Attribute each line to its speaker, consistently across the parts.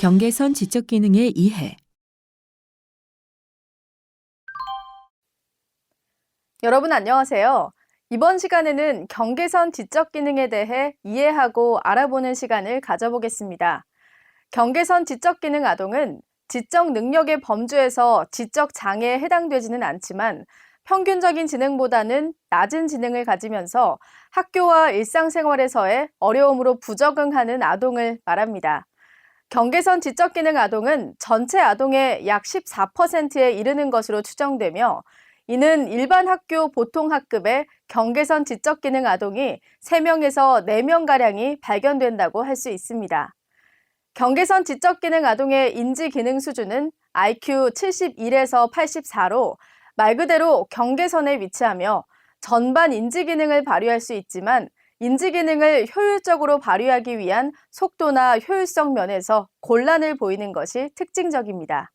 Speaker 1: 경계선 지적 기능의 이해.
Speaker 2: 여러분 안녕하세요. 이번 시간에는 경계선 지적 기능에 대해 이해하고 알아보는 시간을 가져보겠습니다. 경계선 지적 기능 아동은 지적 능력의 범주에서 지적 장애에 해당되지는 않지만 평균적인 지능보다는 낮은 지능을 가지면서 학교와 일상생활에서의 어려움으로 부적응하는 아동을 말합니다. 경계선 지적 기능 아동은 전체 아동의 약 14%에 이르는 것으로 추정되며 이는 일반 학교 보통 학급의 경계선 지적 기능 아동이 3명에서 4명가량이 발견된다고 할 수 있습니다. 경계선 지적 기능 아동의 인지 기능 수준은 IQ 71에서 84로 말 그대로 경계선에 위치하며 전반 인지 기능을 발휘할 수 있지만 인지 기능을 효율적으로 발휘하기 위한 속도나 효율성 면에서 곤란을 보이는 것이 특징적입니다.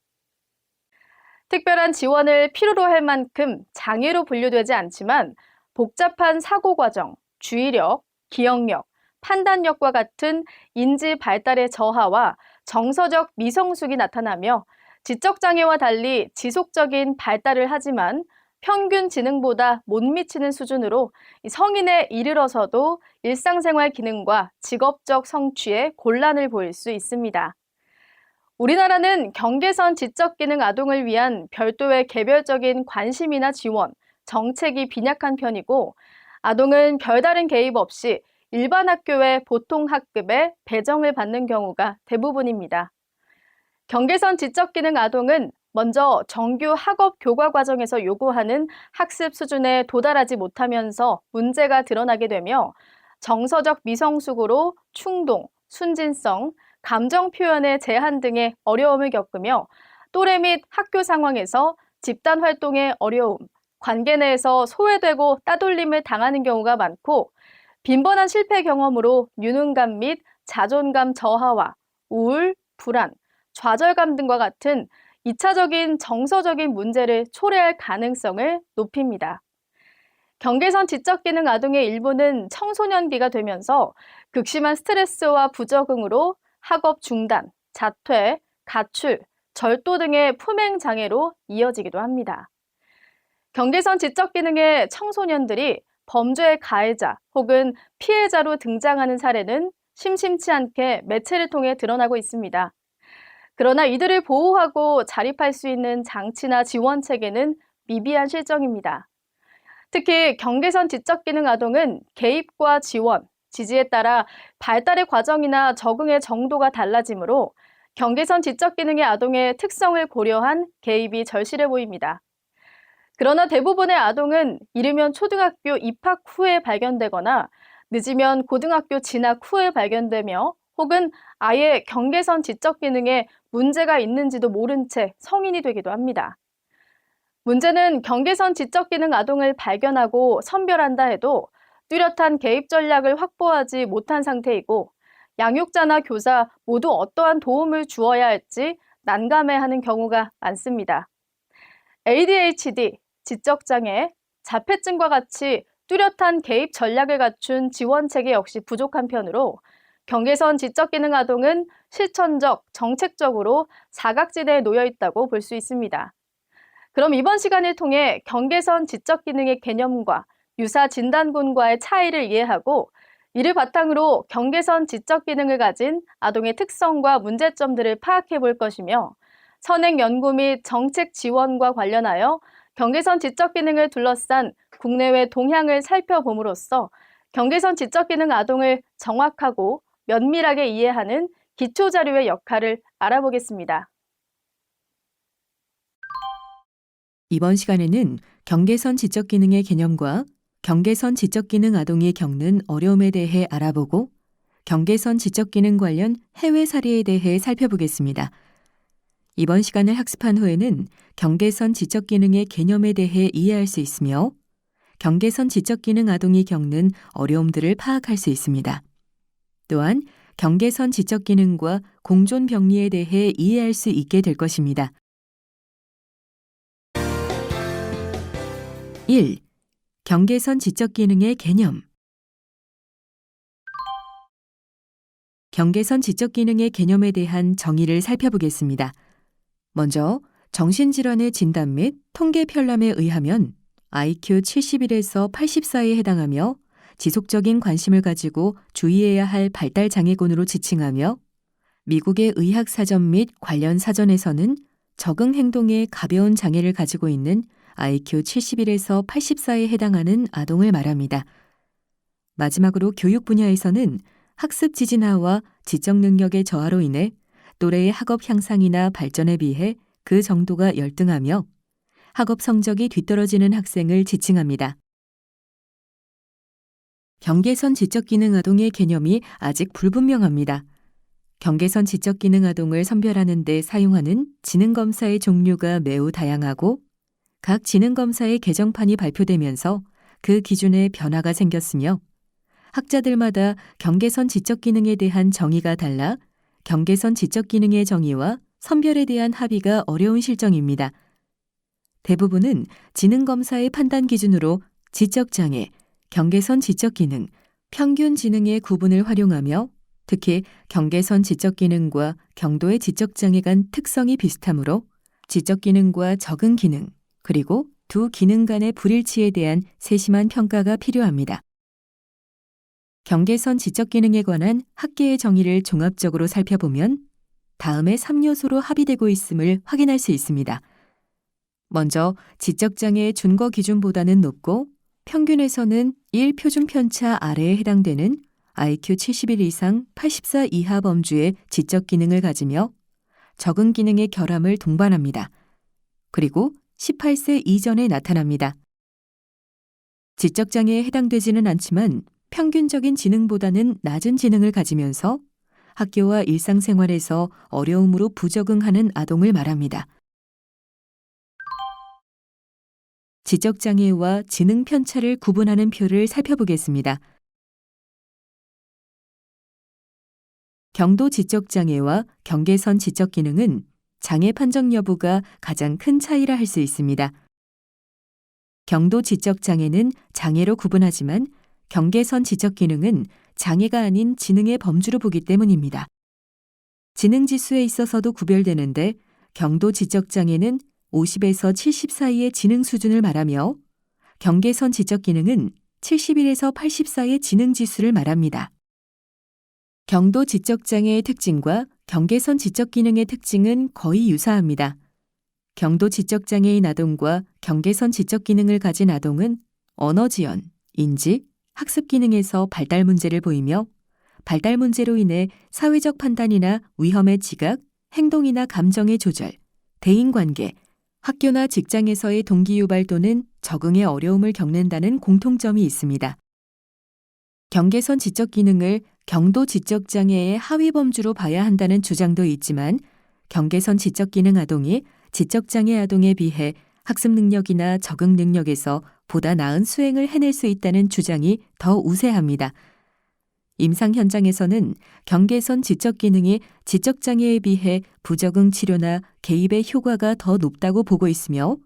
Speaker 2: 특별한 지원을 필요로 할 만큼 장애로 분류되지 않지만 복잡한 사고 과정, 주의력, 기억력, 판단력과 같은 인지 발달의 저하와 정서적 미성숙이 나타나며 지적장애와 달리 지속적인 발달을 하지만 평균 지능보다 못 미치는 수준으로 성인에 이르러서도 일상생활 기능과 직업적 성취에 곤란을 보일 수 있습니다. 우리나라는 경계선 지적 기능 아동을 위한 별도의 개별적인 관심이나 지원, 정책이 빈약한 편이고 아동은 별다른 개입 없이 일반 학교의 보통 학급에 배정을 받는 경우가 대부분입니다. 경계선 지적 기능 아동은 먼저 정규 학업 교과 과정에서 요구하는 학습 수준에 도달하지 못하면서 문제가 드러나게 되며 정서적 미성숙으로 충동, 순진성, 감정 표현의 제한 등의 어려움을 겪으며 또래 및 학교 상황에서 집단 활동의 어려움, 관계 내에서 소외되고 따돌림을 당하는 경우가 많고 빈번한 실패 경험으로 유능감 및 자존감 저하와 우울, 불안, 좌절감 등과 같은 2차적인 정서적인 문제를 초래할 가능성을 높입니다. 경계선 지적 기능 아동의 일부는 청소년기가 되면서 극심한 스트레스와 부적응으로 학업 중단, 자퇴, 가출, 절도 등의 품행 장애로 이어지기도 합니다. 경계선 지적 기능의 청소년들이 범죄의 가해자 혹은 피해자로 등장하는 사례는 심심치 않게 매체를 통해 드러나고 있습니다. 그러나 이들을 보호하고 자립할 수 있는 장치나 지원 체계는 미비한 실정입니다. 특히 경계선 지적 기능 아동은 개입과 지원, 지지에 따라 발달의 과정이나 적응의 정도가 달라지므로 경계선 지적 기능의 아동의 특성을 고려한 개입이 절실해 보입니다. 그러나 대부분의 아동은 이르면 초등학교 입학 후에 발견되거나 늦으면 고등학교 진학 후에 발견되며 혹은 아예 경계선 지적 기능에 문제가 있는지도 모른 채 성인이 되기도 합니다. 문제는 경계선 지적 기능 아동을 발견하고 선별한다 해도 뚜렷한 개입 전략을 확보하지 못한 상태이고 양육자나 교사 모두 어떠한 도움을 주어야 할지 난감해하는 경우가 많습니다. ADHD, 지적장애, 자폐증과 같이 뚜렷한 개입 전략을 갖춘 지원체계 역시 부족한 편으로 경계선 지적 기능 아동은 실천적, 정책적으로 사각지대에 놓여 있다고 볼 수 있습니다. 그럼 이번 시간을 통해 경계선 지적 기능의 개념과 유사 진단군과의 차이를 이해하고 이를 바탕으로 경계선 지적 기능을 가진 아동의 특성과 문제점들을 파악해 볼 것이며 선행 연구 및 정책 지원과 관련하여 경계선 지적 기능을 둘러싼 국내외 동향을 살펴봄으로써 경계선 지적 기능 아동을 정확하고 면밀하게 이해하는 기초 자료의 역할을 알아보겠습니다.
Speaker 1: 이번 시간에는 경계선 지적 기능의 개념과 경계선 지적 기능 아동이 겪는 어려움에 대해 알아보고 경계선 지적 기능 관련 해외 사례에 대해 살펴보겠습니다. 이번 시간을 학습한 후에는 경계선 지적 기능의 개념에 대해 이해할 수 있으며 경계선 지적 기능 아동이 겪는 어려움들을 파악할 수 있습니다. 또한 경계선 지적 기능과 공존 병리에 대해 이해할 수 있게 될 것입니다. 1. 경계선 지적 기능의 개념. 경계선 지적 기능의 개념에 대한 정의를 살펴보겠습니다. 먼저 정신질환의 진단 및 통계 편람에 의하면 IQ 71에서 80 사이에 해당하며 지속적인 관심을 가지고 주의해야 할 발달 장애군으로 지칭하며 미국의 의학사전 및 관련 사전에서는 적응 행동에 가벼운 장애를 가지고 있는 IQ 71에서 80 사이에 해당하는 아동을 말합니다. 마지막으로 교육 분야에서는 학습 지진화와 지적 능력의 저하로 인해 또래의 학업 향상이나 발전에 비해 그 정도가 열등하며 학업 성적이 뒤떨어지는 학생을 지칭합니다. 경계선 지적 기능 아동의 개념이 아직 불분명합니다. 경계선 지적 기능 아동을 선별하는 데 사용하는 지능 검사의 종류가 매우 다양하고 각 지능 검사의 개정판이 발표되면서 그 기준에 변화가 생겼으며 학자들마다 경계선 지적 기능에 대한 정의가 달라 경계선 지적 기능의 정의와 선별에 대한 합의가 어려운 실정입니다. 대부분은 지능 검사의 판단 기준으로 지적 장애, 경계선 지적 기능, 평균 지능의 구분을 활용하며 특히 경계선 지적 기능과 경도의 지적 장애 간 특성이 비슷하므로 지적 기능과 적응 기능, 그리고 두 기능 간의 불일치에 대한 세심한 평가가 필요합니다. 경계선 지적 기능에 관한 학계의 정의를 종합적으로 살펴보면 다음의 3요소로 합의되고 있음을 확인할 수 있습니다. 먼저 지적 장애의 준거 기준보다는 높고 평균에서는 1표준 편차 아래에 해당되는 IQ 71 이상 84 이하 범주의 지적 기능을 가지며 적응 기능의 결함을 동반합니다. 그리고 18세 이전에 나타납니다. 지적 장애에 해당되지는 않지만 평균적인 지능보다는 낮은 지능을 가지면서 학교와 일상생활에서 어려움으로 부적응하는 아동을 말합니다. 지적 장애와 지능 편차를 구분하는 표를 살펴보겠습니다. 경도 지적 장애와 경계선 지적 기능은 장애 판정 여부가 가장 큰 차이라 할 수 있습니다. 경도 지적 장애는 장애로 구분하지만 경계선 지적 기능은 장애가 아닌 지능의 범주로 보기 때문입니다. 지능 지수에 있어서도 구별되는데 경도 지적 장애는 50에서 70 사이의 지능 수준을 말하며 경계선 지적 기능은 71에서 80 사이의 지능 지수를 말합니다. 경도 지적 장애의 특징과 경계선 지적 기능의 특징은 거의 유사합니다. 경도 지적 장애인 아동과 경계선 지적 기능을 가진 아동은 언어 지연, 인지, 학습 기능에서 발달 문제를 보이며 발달 문제로 인해 사회적 판단이나 위험의 지각, 행동이나 감정의 조절, 대인관계, 학교나 직장에서의 동기 유발 또는 적응에 어려움을 겪는다는 공통점이 있습니다. 경계선 지적 기능을 경도 지적 장애의 하위 범주로 봐야 한다는 주장도 있지만 경계선 지적 기능 아동이 지적 장애 아동에 비해 학습 능력이나 적응 능력에서 보다 나은 수행을 해낼 수 있다는 주장이 더 우세합니다. 임상 현장에서는 경계선 지적 기능이 지적 장애에 비해 부적응 치료나 개입의 효과가 더 높다고 보고 있으며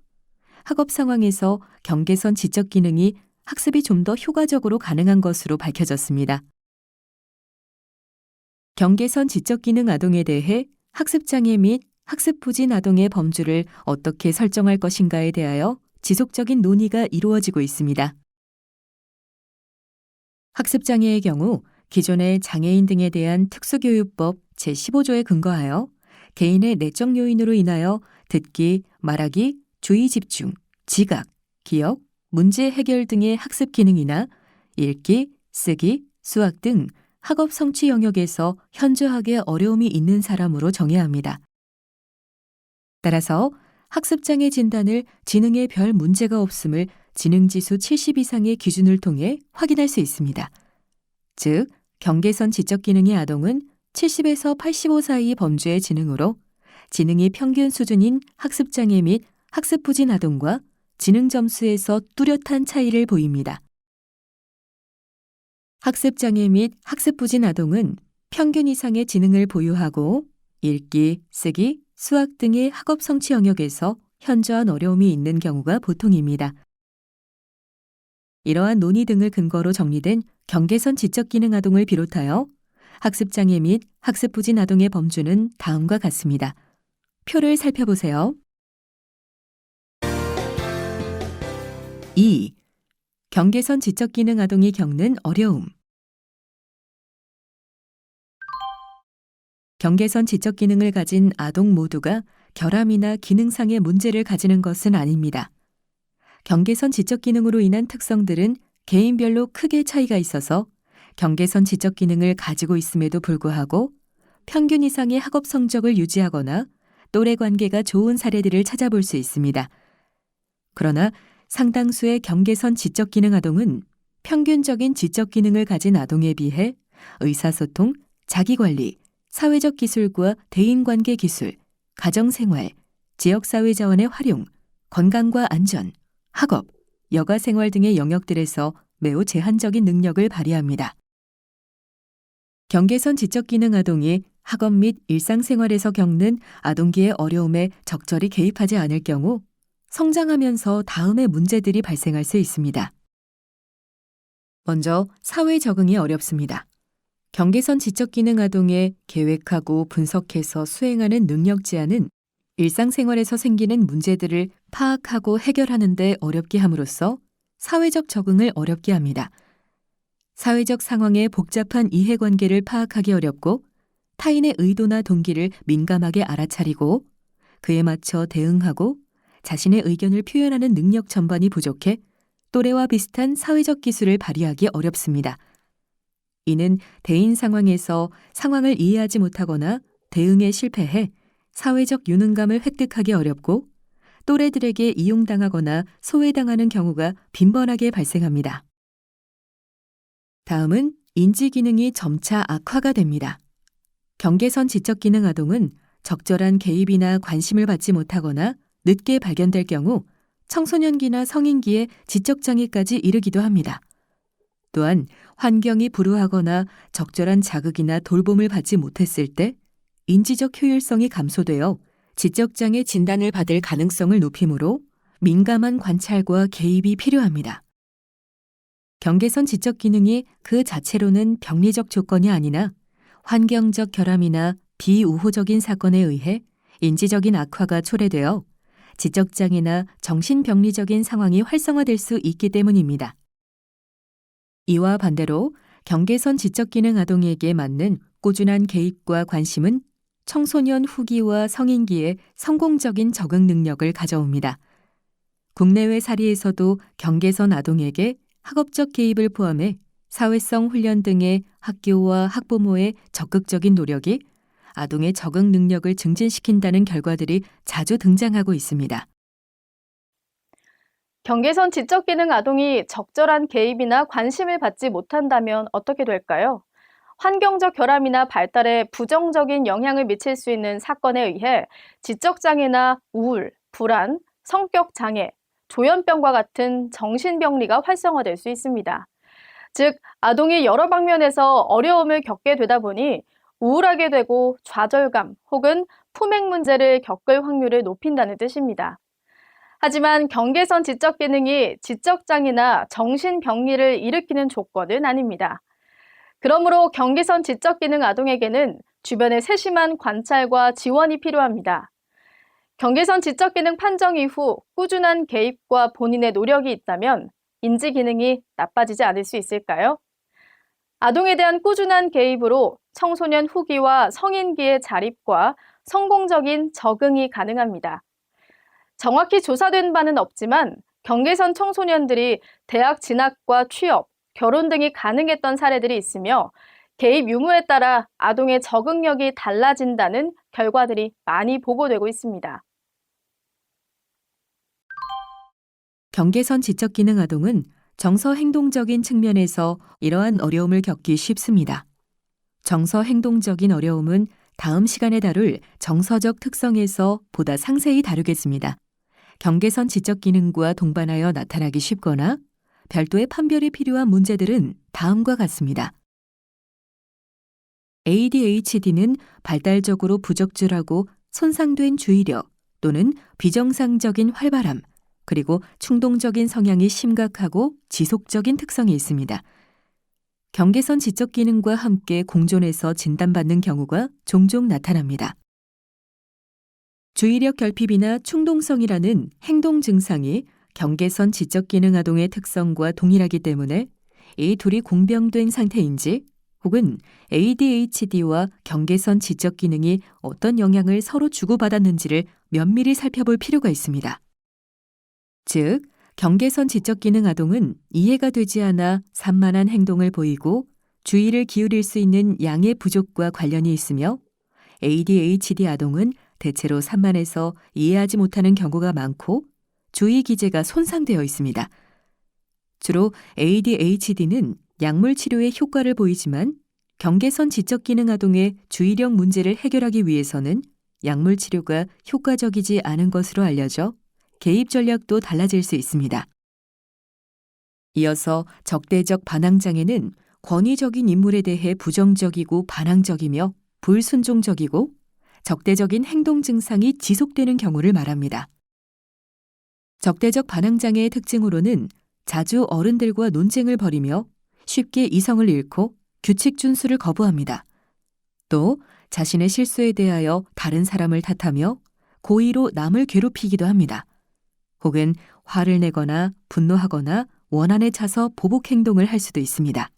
Speaker 1: 학업 상황에서 경계선 지적 기능이 학습이 좀 더 효과적으로 가능한 것으로 밝혀졌습니다. 경계선 지적 기능 아동에 대해 학습 장애 및 학습 부진 아동의 범주를 어떻게 설정할 것인가에 대하여 지속적인 논의가 이루어지고 있습니다. 학습 장애의 경우 기존의 장애인 등에 대한 특수교육법 제15조에 근거하여 개인의 내적 요인으로 인하여 듣기, 말하기, 주의 집중, 지각, 기억, 문제 해결 등의 학습 기능이나 읽기, 쓰기, 수학 등 학업 성취 영역에서 현저하게 어려움이 있는 사람으로 정해야 합니다. 따라서 학습장애 진단을 지능에 별 문제가 없음을 지능지수 70 이상의 기준을 통해 확인할 수 있습니다. 즉, 경계선 지적 기능의 아동은 70에서 85 사이 범주의 지능으로 지능이 평균 수준인 학습장애 및 학습 부진 아동과 지능 점수에서 뚜렷한 차이를 보입니다. 학습장애 및 학습 부진 아동은 평균 이상의 지능을 보유하고 읽기, 쓰기, 수학 등의 학업 성취 영역에서 현저한 어려움이 있는 경우가 보통입니다. 이러한 논의 등을 근거로 정리된 경계선 지적 기능 아동을 비롯하여 학습장애 및 학습부진 아동의 범주는 다음과 같습니다. 표를 살펴보세요. 2. 경계선 지적기능 아동이 겪는 어려움. 경계선 지적기능을 가진 아동 모두가 결함이나 기능상의 문제를 가지는 것은 아닙니다. 경계선 지적기능으로 인한 특성들은 개인별로 크게 차이가 있어서 경계선 지적기능을 가지고 있음에도 불구하고 평균 이상의 학업 성적을 유지하거나 또래 관계가 좋은 사례들을 찾아볼 수 있습니다. 그러나 상당수의 경계선 지적기능 아동은 평균적인 지적기능을 가진 아동에 비해 의사소통, 자기관리, 사회적 기술과 대인관계 기술, 가정생활, 지역사회 자원의 활용, 건강과 안전, 학업, 여가생활 등의 영역들에서 매우 제한적인 능력을 발휘합니다. 경계선 지적기능 아동이 학업 및 일상생활에서 겪는 아동기의 어려움에 적절히 개입하지 않을 경우 성장하면서 다음의 문제들이 발생할 수 있습니다. 먼저 사회 적응이 어렵습니다. 경계선 지적기능 아동의 계획하고 분석해서 수행하는 능력 제한은 일상생활에서 생기는 문제들을 파악하고 해결하는 데 어렵게 함으로써 사회적 적응을 어렵게 합니다. 사회적 상황의 복잡한 이해관계를 파악하기 어렵고 타인의 의도나 동기를 민감하게 알아차리고 그에 맞춰 대응하고 자신의 의견을 표현하는 능력 전반이 부족해 또래와 비슷한 사회적 기술을 발휘하기 어렵습니다. 이는 대인 상황에서 상황을 이해하지 못하거나 대응에 실패해 사회적 유능감을 획득하기 어렵고 또래들에게 이용당하거나 소외당하는 경우가 빈번하게 발생합니다. 다음은 인지 기능이 점차 악화가 됩니다. 경계선 지적기능 아동은 적절한 개입이나 관심을 받지 못하거나 늦게 발견될 경우 청소년기나 성인기에 지적장애까지 이르기도 합니다. 또한 환경이 불우하거나 적절한 자극이나 돌봄을 받지 못했을 때 인지적 효율성이 감소되어 지적장애 진단을 받을 가능성을 높이므로 민감한 관찰과 개입이 필요합니다. 경계선 지적 기능이 그 자체로는 병리적 조건이 아니나 환경적 결함이나 비우호적인 사건에 의해 인지적인 악화가 초래되어 지적장애나 정신병리적인 상황이 활성화될 수 있기 때문입니다. 이와 반대로 경계선 지적기능 아동에게 맞는 꾸준한 개입과 관심은 청소년 후기와 성인기에 성공적인 적응 능력을 가져옵니다. 국내외 사례에서도 경계선 아동에게 학업적 개입을 포함해 사회성 훈련 등의 학교와 학부모의 적극적인 노력이 아동의 적응 능력을 증진시킨다는 결과들이 자주 등장하고 있습니다.
Speaker 2: 경계선 지적기능 아동이 적절한 개입이나 관심을 받지 못한다면 어떻게 될까요? 환경적 결함이나 발달에 부정적인 영향을 미칠 수 있는 사건에 의해 지적장애나 우울, 불안, 성격장애, 조현병과 같은 정신병리가 활성화될 수 있습니다. 즉, 아동이 여러 방면에서 어려움을 겪게 되다 보니 우울하게 되고 좌절감 혹은 품행 문제를 겪을 확률을 높인다는 뜻입니다. 하지만 경계선 지적 기능이 지적장애나 정신병리를 일으키는 조건은 아닙니다. 그러므로 경계선 지적 기능 아동에게는 주변의 세심한 관찰과 지원이 필요합니다. 경계선 지적 기능 판정 이후 꾸준한 개입과 본인의 노력이 있다면 인지 기능이 나빠지지 않을 수 있을까요? 아동에 대한 꾸준한 개입으로 청소년 후기와 성인기의 자립과 성공적인 적응이 가능합니다. 정확히 조사된 바는 없지만 경계선 청소년들이 대학 진학과 취업, 결혼 등이 가능했던 사례들이 있으며 개입 유무에 따라 아동의 적응력이 달라진다는 결과들이 많이 보고되고 있습니다.
Speaker 1: 경계선 지적 기능 아동은 정서 행동적인 측면에서 이러한 어려움을 겪기 쉽습니다. 정서 행동적인 어려움은 다음 시간에 다룰 정서적 특성에서 보다 상세히 다루겠습니다. 경계선 지적 기능과 동반하여 나타나기 쉽거나 별도의 판별이 필요한 문제들은 다음과 같습니다. ADHD는 발달적으로 부적절하고 손상된 주의력 또는 비정상적인 활발함, 그리고 충동적인 성향이 심각하고 지속적인 특성이 있습니다. 경계선 지적 기능과 함께 공존해서 진단받는 경우가 종종 나타납니다. 주의력 결핍이나 충동성이라는 행동 증상이 경계선 지적 기능 아동의 특성과 동일하기 때문에 이 둘이 공병된 상태인지 혹은 ADHD와 경계선 지적 기능이 어떤 영향을 서로 주고받았는지를 면밀히 살펴볼 필요가 있습니다. 즉, 경계선 지적 기능 아동은 이해가 되지 않아 산만한 행동을 보이고 주의를 기울일 수 있는 양의 부족과 관련이 있으며 ADHD 아동은 대체로 산만해서 이해하지 못하는 경우가 많고 주의 기제가 손상되어 있습니다. 주로 ADHD는 약물 치료에 효과를 보이지만 경계선 지적 기능 아동의 주의력 문제를 해결하기 위해서는 약물 치료가 효과적이지 않은 것으로 알려져 개입 전략도 달라질 수 있습니다. 이어서 적대적 반항장애는 권위적인 인물에 대해 부정적이고 반항적이며 불순종적이고 적대적인 행동 증상이 지속되는 경우를 말합니다. 적대적 반항장애의 특징으로는 자주 어른들과 논쟁을 벌이며 쉽게 이성을 잃고 규칙 준수를 거부합니다. 또 자신의 실수에 대하여 다른 사람을 탓하며 고의로 남을 괴롭히기도 합니다. 혹은 화를 내거나 분노하거나 원한에 차서 보복 행동을 할 수도 있습니다.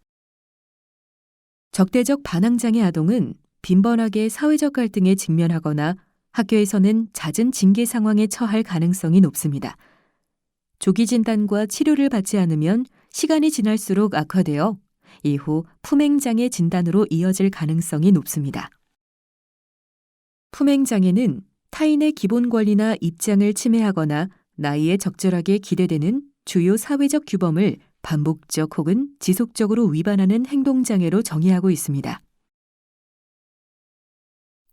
Speaker 1: 적대적 반항장애 아동은 빈번하게 사회적 갈등에 직면하거나 학교에서는 잦은 징계 상황에 처할 가능성이 높습니다. 조기 진단과 치료를 받지 않으면 시간이 지날수록 악화되어 이후 품행장애 진단으로 이어질 가능성이 높습니다. 품행장애는 타인의 기본 권리나 입장을 침해하거나 나이에 적절하게 기대되는 주요 사회적 규범을 반복적 혹은 지속적으로 위반하는 행동장애로 정의하고 있습니다.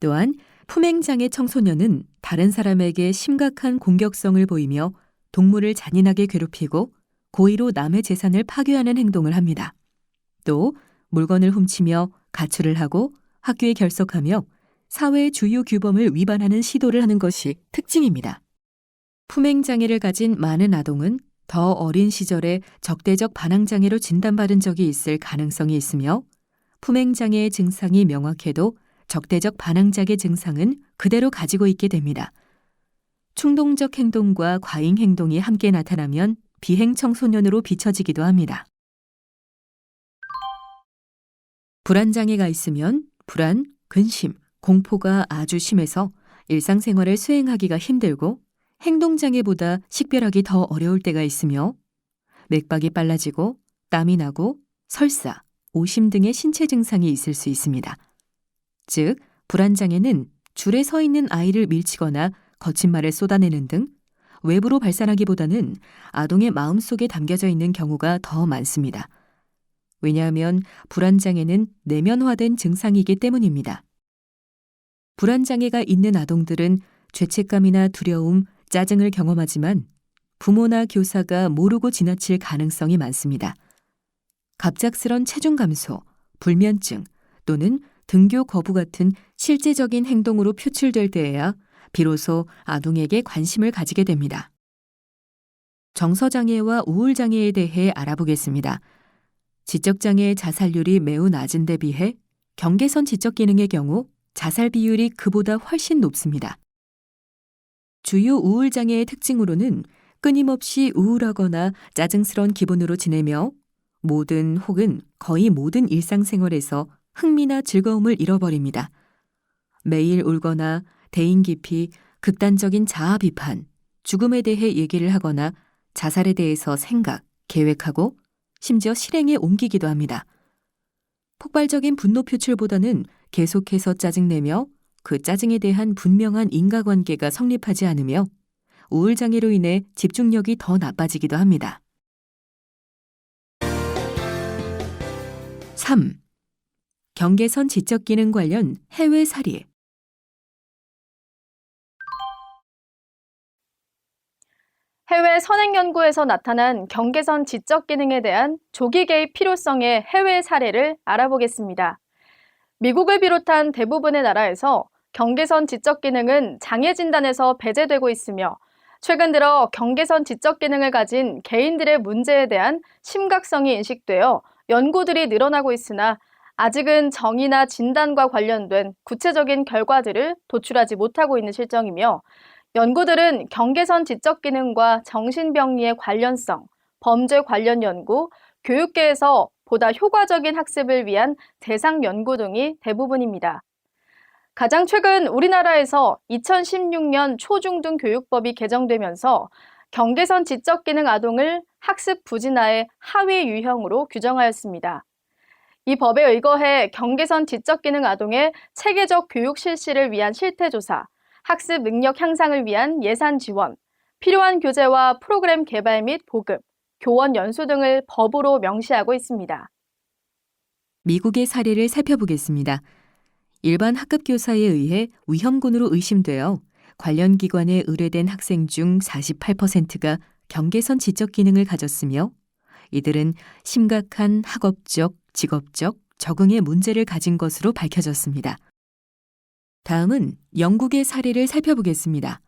Speaker 1: 또한 품행장애 청소년은 다른 사람에게 심각한 공격성을 보이며 동물을 잔인하게 괴롭히고 고의로 남의 재산을 파괴하는 행동을 합니다. 또 물건을 훔치며 가출을 하고 학교에 결석하며 사회의 주요 규범을 위반하는 시도를 하는 것이 특징입니다. 품행장애를 가진 많은 아동은 더 어린 시절에 적대적 반항장애로 진단받은 적이 있을 가능성이 있으며 품행장애의 증상이 명확해도 적대적 반항장애 증상은 그대로 가지고 있게 됩니다. 충동적 행동과 과잉 행동이 함께 나타나면 비행 청소년으로 비춰지기도 합니다. 불안장애가 있으면 불안, 근심, 공포가 아주 심해서 일상생활을 수행하기가 힘들고 행동장애보다 식별하기 더 어려울 때가 있으며 맥박이 빨라지고 땀이 나고 설사, 오심 등의 신체 증상이 있을 수 있습니다. 즉, 불안장애는 줄에 서 있는 아이를 밀치거나 거친 말을 쏟아내는 등 외부로 발산하기보다는 아동의 마음속에 담겨져 있는 경우가 더 많습니다. 왜냐하면 불안장애는 내면화된 증상이기 때문입니다. 불안장애가 있는 아동들은 죄책감이나 두려움, 짜증을 경험하지만 부모나 교사가 모르고 지나칠 가능성이 많습니다. 갑작스런 체중 감소, 불면증 또는 등교 거부 같은 실제적인 행동으로 표출될 때에야 비로소 아동에게 관심을 가지게 됩니다. 정서장애와 우울장애에 대해 알아보겠습니다. 지적장애의 자살률이 매우 낮은 데 비해 경계선 지적기능의 경우 자살 비율이 그보다 훨씬 높습니다. 주요 우울장애의 특징으로는 끊임없이 우울하거나 짜증스러운 기분으로 지내며 모든 혹은 거의 모든 일상생활에서 흥미나 즐거움을 잃어버립니다. 매일 울거나 대인 기피, 극단적인 자아 비판, 죽음에 대해 얘기를 하거나 자살에 대해서 생각, 계획하고 심지어 실행에 옮기기도 합니다. 폭발적인 분노 표출보다는 계속해서 짜증내며 그 짜증에 대한 분명한 인과관계가 성립하지 않으며 우울장애로 인해 집중력이 더 나빠지기도 합니다. 3. 경계선 지적기능 관련 해외 사례.
Speaker 2: 해외 선행 연구에서 나타난 경계선 지적 기능에 대한 조기 개입 필요성의 해외 사례를 알아보겠습니다. 미국을 비롯한 대부분의 나라에서 경계선 지적 기능은 장애 진단에서 배제되고 있으며 최근 들어 경계선 지적 기능을 가진 개인들의 문제에 대한 심각성이 인식되어 연구들이 늘어나고 있으나 아직은 정의나 진단과 관련된 구체적인 결과들을 도출하지 못하고 있는 실정이며 연구들은 경계선 지적 기능과 정신병리의 관련성, 범죄 관련 연구, 교육계에서 보다 효과적인 학습을 위한 대상 연구 등이 대부분입니다. 가장 최근 우리나라에서 2016년 초중등 교육법이 개정되면서 경계선 지적 기능 아동을 학습 부진아의 하위 유형으로 규정하였습니다. 이 법에 의거해 경계선 지적 기능 아동의 체계적 교육 실시를 위한 실태조사, 학습 능력 향상을 위한 예산 지원, 필요한 교재와 프로그램 개발 및 보급, 교원 연수 등을 법으로 명시하고 있습니다.
Speaker 1: 미국의 사례를 살펴보겠습니다. 일반 학급 교사에 의해 위험군으로 의심되어 관련 기관에 의뢰된 학생 중 48%가 경계선 지적 기능을 가졌으며 이들은 심각한 학업적, 직업적, 적응의 문제를 가진 것으로 밝혀졌습니다. 다음은 영국의 사례를 살펴보겠습니다.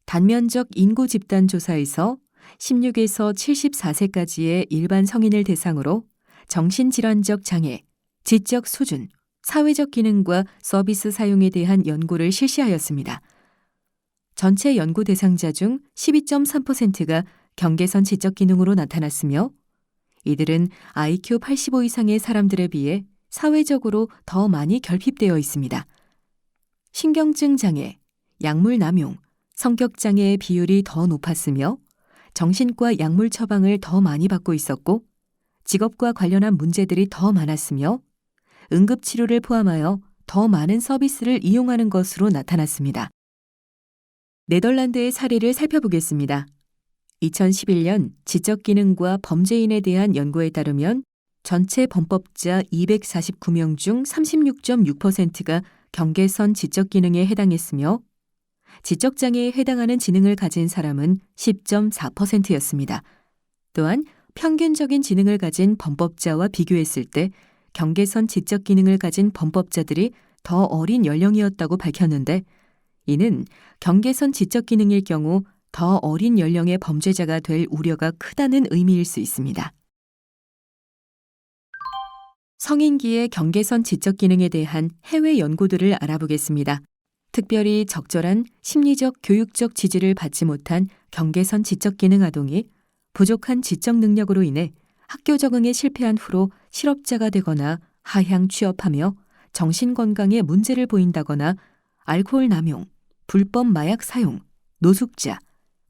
Speaker 1: 단면적 인구 집단 조사에서 16에서 74세까지의 일반 성인을 대상으로 정신질환적 장애, 지적 수준, 사회적 기능과 서비스 사용에 대한 연구를 실시하였습니다. 전체 연구 대상자 중 12.3%가 경계선 지적 기능으로 나타났으며 이들은 IQ 85 이상의 사람들에 비해 사회적으로 더 많이 결핍되어 있습니다. 신경증 장애, 약물 남용, 성격 장애의 비율이 더 높았으며 정신과 약물 처방을 더 많이 받고 있었고 직업과 관련한 문제들이 더 많았으며 응급치료를 포함하여 더 많은 서비스를 이용하는 것으로 나타났습니다. 네덜란드의 사례를 살펴보겠습니다. 2011년 지적기능과 범죄인에 대한 연구에 따르면 전체 범법자 249명 중 36.6%가 경계선 지적기능에 해당했으며 지적장애에 해당하는 지능을 가진 사람은 10.4%였습니다. 또한 평균적인 지능을 가진 범법자와 비교했을 때 경계선 지적 기능을 가진 범법자들이 더 어린 연령이었다고 밝혔는데 이는 경계선 지적 기능일 경우 더 어린 연령의 범죄자가 될 우려가 크다는 의미일 수 있습니다. 성인기의 경계선 지적 기능에 대한 해외 연구들을 알아보겠습니다. 특별히 적절한 심리적, 교육적 지지를 받지 못한 경계선 지적 기능 아동이 부족한 지적 능력으로 인해 학교 적응에 실패한 후로 실업자가 되거나 하향 취업하며 정신건강에 문제를 보인다거나 알코올 남용, 불법 마약 사용, 노숙자,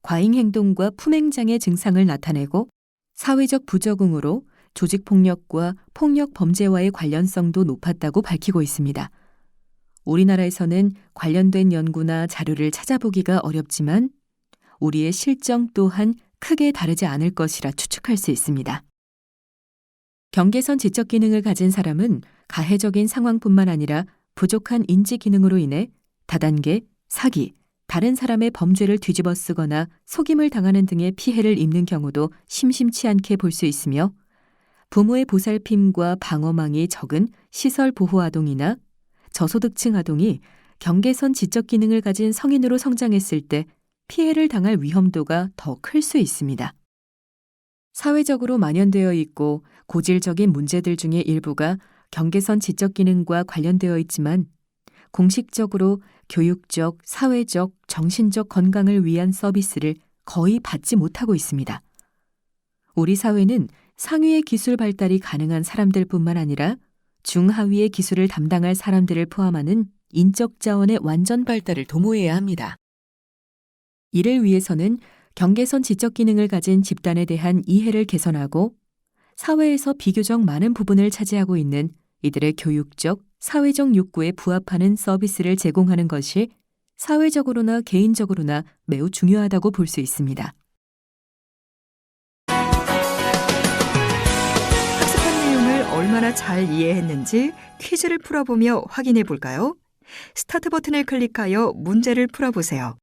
Speaker 1: 과잉행동과 품행장애 증상을 나타내고 사회적 부적응으로 조직폭력과 폭력 범죄와의 관련성도 높았다고 밝히고 있습니다. 우리나라에서는 관련된 연구나 자료를 찾아보기가 어렵지만 우리의 실정 또한 크게 다르지 않을 것이라 추측할 수 있습니다. 경계선 지적 기능을 가진 사람은 가해적인 상황뿐만 아니라 부족한 인지 기능으로 인해 다단계, 사기, 다른 사람의 범죄를 뒤집어 쓰거나 속임을 당하는 등의 피해를 입는 경우도 심심치 않게 볼 수 있으며 부모의 보살핌과 방어망이 적은 시설 보호 아동이나 저소득층 아동이 경계선 지적 기능을 가진 성인으로 성장했을 때 피해를 당할 위험도가 더 클 수 있습니다. 사회적으로 만연되어 있고 고질적인 문제들 중의 일부가 경계선 지적 기능과 관련되어 있지만 공식적으로 교육적, 사회적, 정신적 건강을 위한 서비스를 거의 받지 못하고 있습니다. 우리 사회는 상위의 기술 발달이 가능한 사람들뿐만 아니라 중하위의 기술을 담당할 사람들을 포함하는 인적 자원의 완전 발달을 도모해야 합니다. 이를 위해서는 경계선 지적 기능을 가진 집단에 대한 이해를 개선하고 사회에서 비교적 많은 부분을 차지하고 있는 이들의 교육적, 사회적 욕구에 부합하는 서비스를 제공하는 것이 사회적으로나 개인적으로나 매우 중요하다고 볼 수 있습니다.
Speaker 3: 학습한 내용을 얼마나 잘 이해했는지 퀴즈를 풀어보며 확인해 볼까요? 스타트 버튼을 클릭하여 문제를 풀어보세요.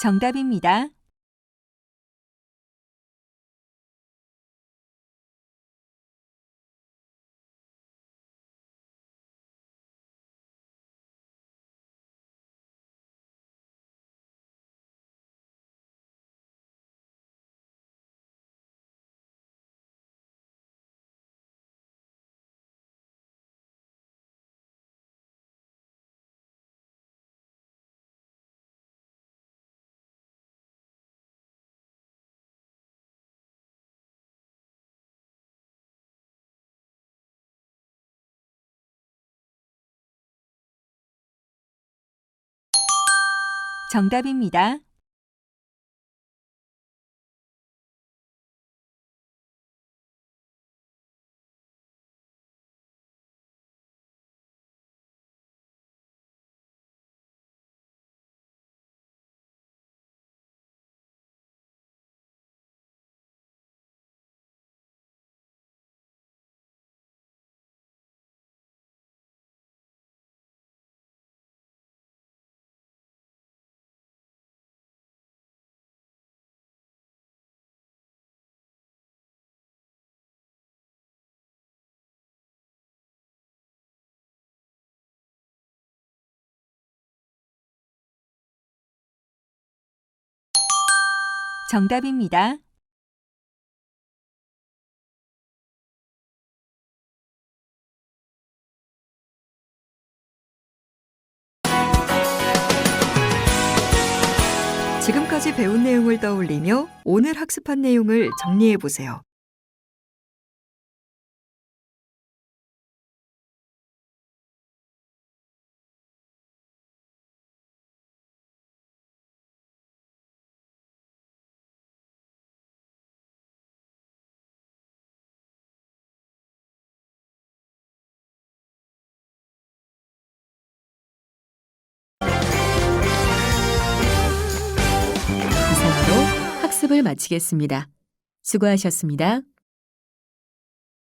Speaker 3: 정답입니다. 정답입니다. 정답입니다. 지금까지 배운 내용을 떠올리며 오늘 학습한 내용을 정리해 보세요.
Speaker 1: 이상으로 학습을 마치겠습니다. 수고하셨습니다.